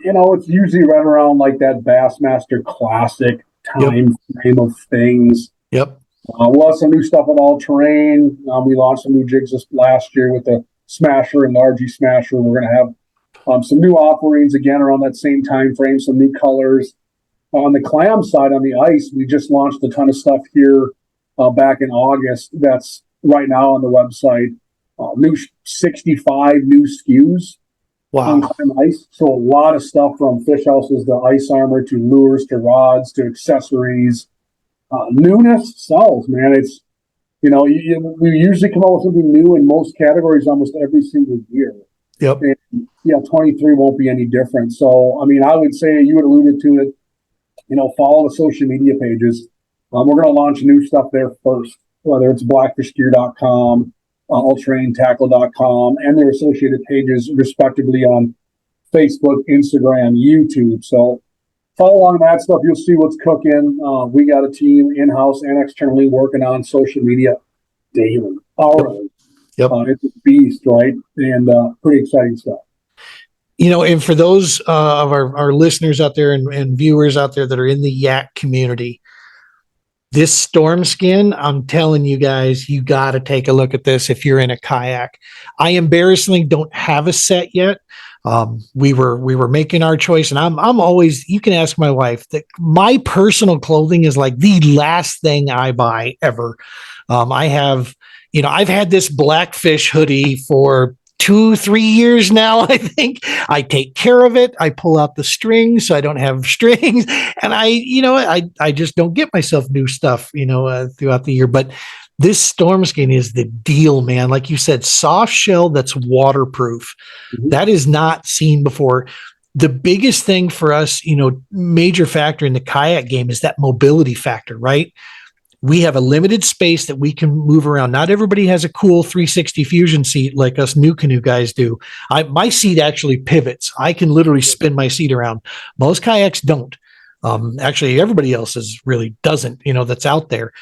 It's usually right around like that Bassmaster Classic time frame of things. Yep. We'll have some new stuff with all terrain. We launched some new jigs this last year with the Smasher and the RG Smasher. We're going to have some new offerings again around that same time frame, some new colors. On the clam side, on the ice, we just launched a ton of stuff here back in August. That's right now on the website. New 65 new SKUs. Wow. On clam ice. So a lot of stuff from fish houses to ice armor to lures to rods to accessories. Newness sells, man. It's, we usually come out with something new in most categories almost every single year. Yep. And 23 won't be any different. So, I mean, I would say you had alluded to it, follow the social media pages. We're going to launch new stuff there first, whether it's blackfishgear.com, allterraintackle.com, and their associated pages, respectively, on Facebook, Instagram, YouTube. So follow along that stuff. You'll see what's cooking. We got a team in-house and externally working on social media daily. Yep. It's a beast, right? And pretty exciting stuff. And for those of our listeners out there and viewers out there that are in the yak community, this Storm Skin, I'm telling you guys, you got to take a look at this if you're in a kayak. I embarrassingly don't have a set yet. We were making our choice, and I'm always, you can ask my wife, that my personal clothing is like the last thing I buy ever. I have, I've had this BlackFish hoodie for 2-3 years now. I think I take care of it. I pull out the strings so I don't have strings, and I just don't get myself new stuff, throughout the year. But this Storm Skin is the deal, man. Like you said, soft shell that's waterproof. Mm-hmm. That is not seen before. The biggest thing for us, major factor in the kayak game is that mobility factor, right? We have a limited space that we can move around. Not everybody has a cool 360 fusion seat like us new canoe guys do. My seat actually pivots. I can literally spin my seat around. Most kayaks don't. Actually, everybody else's really doesn't, that's out there.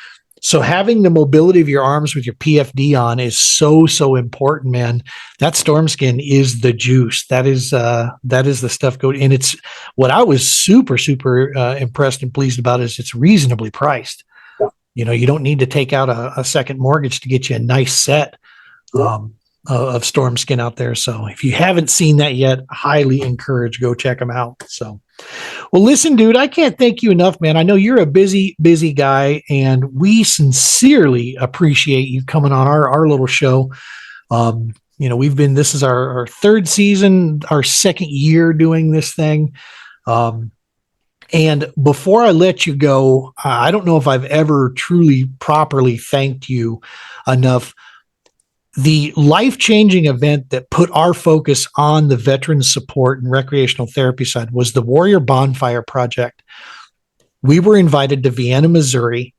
So having the mobility of your arms with your PFD on is so important, man. That Storm Skin is the juice. That is the stuff going. And it's what I was super impressed and pleased about is it's reasonably priced. You don't need to take out a second mortgage to get you a nice set of Storm Skin out there. So if you haven't seen that yet, highly encourage, go check them out. So, Well, listen, dude, I can't thank you enough, man. I know you're a busy, busy guy, and we sincerely appreciate you coming on our little show. This is our third season, our second year doing this thing. And before I let you go, I don't know if I've ever truly properly thanked you enough. The life-changing event that put our focus on the veteran support and recreational therapy side was the Warrior Bonfire Project. We were invited to Vienna, Missouri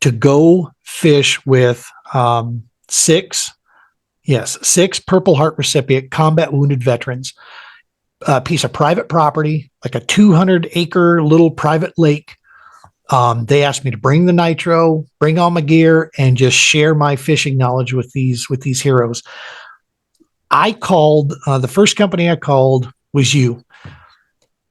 to go fish with six Purple Heart recipient combat wounded veterans, a piece of private property, like a 200-acre little private lake. They asked me to bring the nitro, bring all my gear, and just share my fishing knowledge with these heroes. I called, the first company I called was you.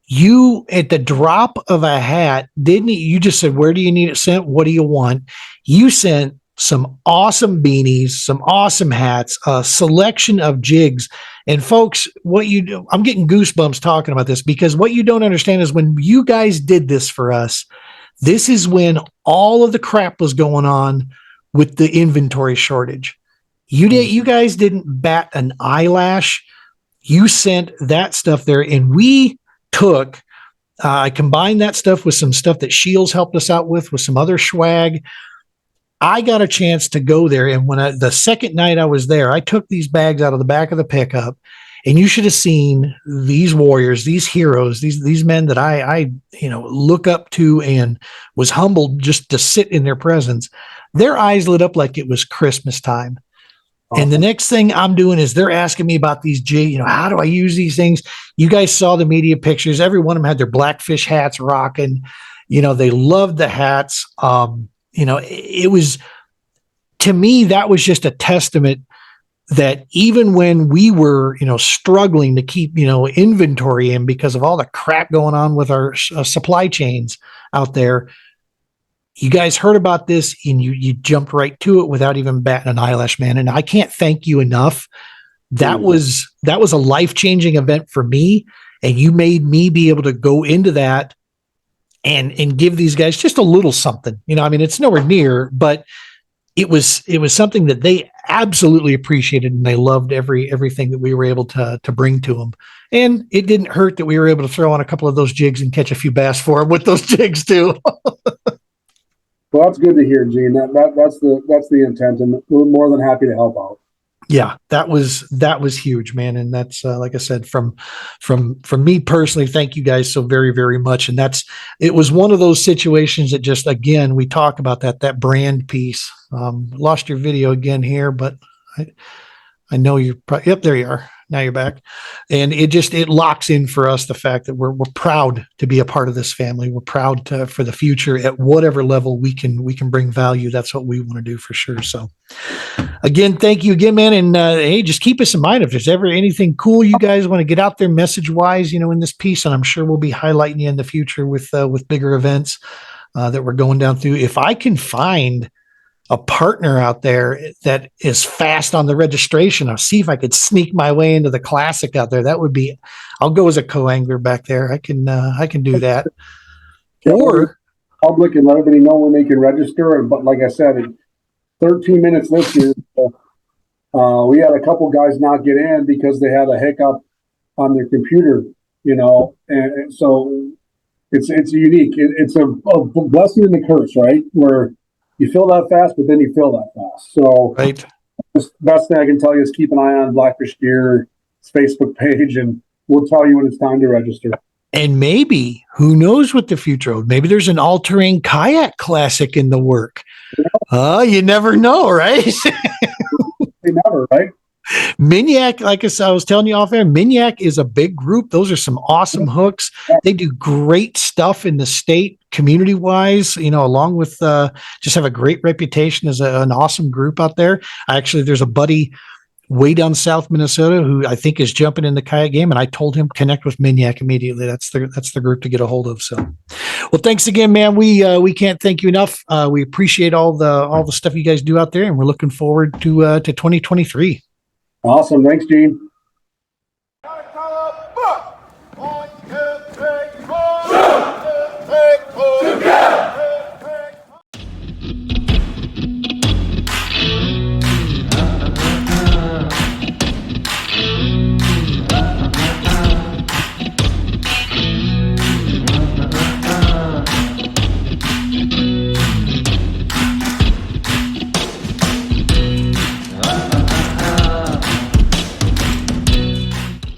You, at the drop of a hat, didn't you just said, where do you need it sent? What do you want? You sent some awesome beanies, some awesome hats, a selection of jigs. And folks, what you do, I'm getting goosebumps talking about this, because what you don't understand is when you guys did this for us, this is when all of the crap was going on with the inventory shortage. You guys didn't bat an eyelash. You sent that stuff there, and we took, I combined that stuff with some stuff that Shields helped us out with some other swag. I got a chance to go there, and when the second night I was there, I took these bags out of the back of the pickup, and you should have seen these warriors, these heroes, these men that I look up to and was humbled just to sit in their presence. Their eyes lit up like it was Christmas time. Awesome. And the next thing I'm doing is they're asking me about these jigs. How do I use these things? You guys saw the media pictures. Every one of them had their BlackFish hats rocking. They loved the hats. It was, to me, that was just a testament that even when we were, struggling to keep, inventory in because of all the crap going on with our supply chains out there, you guys heard about this and you jumped right to it without even batting an eyelash, man. And I can't thank you enough. That was a life-changing event for me. And you made me be able to go into that and give these guys just a little something. It's nowhere near, but it was something that they absolutely appreciated, and they loved everything that we were able to bring to them. And it didn't hurt that we were able to throw on a couple of those jigs and catch a few bass for them with those jigs too. Well, that's good to hear, Gene. That's the intent, and we're more than happy to help out. Yeah, that was huge, man. And that's like I said, from me personally, thank you guys so very, very much. And it was one of those situations that just, again, we talk about that brand piece. Lost your video again here, but I know you're yep, there you are. Now you're back. And it locks in for us the fact that we're proud to be a part of this family. We're proud for the future at whatever level we can bring value. That's what we want to do for sure. So again, thank you again, man. And hey, just keep us in mind if there's ever anything cool you guys want to get out there message wise, in this piece. And I'm sure we'll be highlighting you in the future with bigger events that we're going down through. If I can find a partner out there that is fast on the registration, I'll see if I could sneak my way into the classic out there. That would be, I'll go as a co-angler back there. I can do that. Or public and let everybody know when they can register. But like I said, in 13 minutes this year, we had a couple guys not get in because they had a hiccup on their computer, and so it's unique. It's a blessing and a curse, right? Where you fill that fast, but then you fill that fast. So right. The best thing I can tell you is keep an eye on BlackFish Gear Facebook page, and we'll tell you when it's time to register. And maybe, who knows what the future holds? Maybe there's an all-terrain kayak classic in the work. You never know, right? They never, right? Minyak, like I was telling you off air, Minyak is a big group. Those are some awesome hooks. They do great stuff in the state community wise, along with just have a great reputation as an awesome group out there. There's a buddy way down South Minnesota who I think is jumping in the kayak game, and I told him connect with Minyak immediately. That's the group to get a hold of. So, well, thanks again, man. We can't thank you enough. We appreciate all the stuff you guys do out there, and we're looking forward to 2023. Awesome. Thanks, Gene.